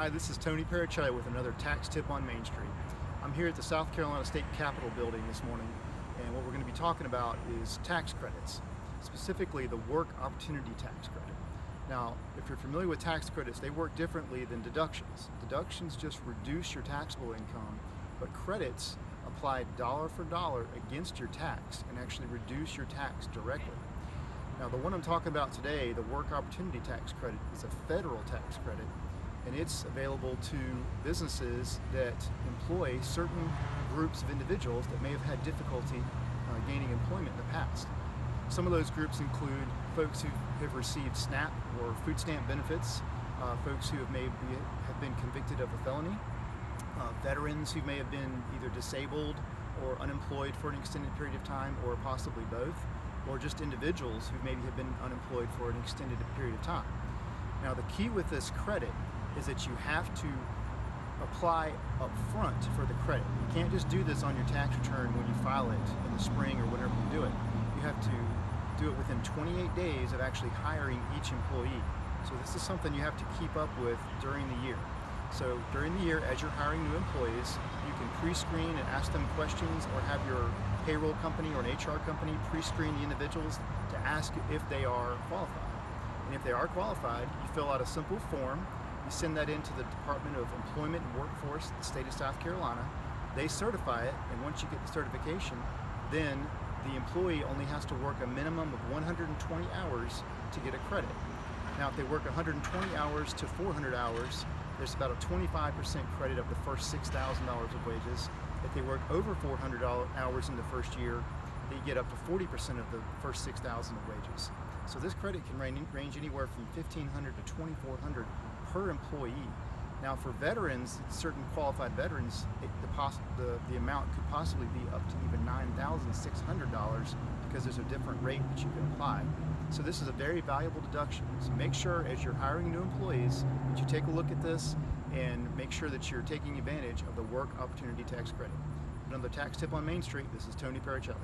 Hi, this is Tony Pericelli with another tax tip on Main Street. I'm here at the South Carolina State Capitol building this morning, and what we're going to be talking about is tax credits, specifically the Work Opportunity Tax Credit. Now, if you're familiar with tax credits, they work differently than deductions. Deductions just reduce your taxable income, but credits apply dollar for dollar against your tax and actually reduce your tax directly. Now, the one I'm talking about today, the Work Opportunity Tax Credit, is a federal tax credit, and it's available to businesses that employ certain groups of individuals that may have had difficulty gaining employment in the past. Some of those groups include folks who have received SNAP or food stamp benefits, folks who have been convicted of a felony, veterans who may have been either disabled or unemployed for an extended period of time, or possibly both, or just individuals who maybe have been unemployed for an extended period of time. Now, the key with this credit is that you have to apply up front for the credit. You can't just do this on your tax return when you file it in the spring or whenever you do it. You have to do it within 28 days of actually hiring each employee. So this is something you have to keep up with during the year. So during the year, as you're hiring new employees, you can pre-screen and ask them questions, or have your payroll company or an HR company pre-screen the individuals to ask if they are qualified. And if they are qualified, you fill out a simple form. You send that into the Department of Employment and Workforce in the state of South Carolina. They certify it, and once you get the certification, then the employee only has to work a minimum of 120 hours to get a credit. Now, if they work 120 hours to 400 hours, there's about a 25% credit of the first $6,000 of wages. If they work over 400 hours in the first year, they get up to 40% of the first $6,000 of wages. So this credit can range anywhere from $1,500 to $2,400 per employee. Now, for veterans, certain qualified veterans, the amount could possibly be up to even $9,600, because there's a different rate that you can apply. So this is a very valuable deduction. So make sure, as you're hiring new employees, that you take a look at this and make sure that you're taking advantage of the Work Opportunity Tax Credit. Another tax tip on Main Street. This is Tony Pericelli.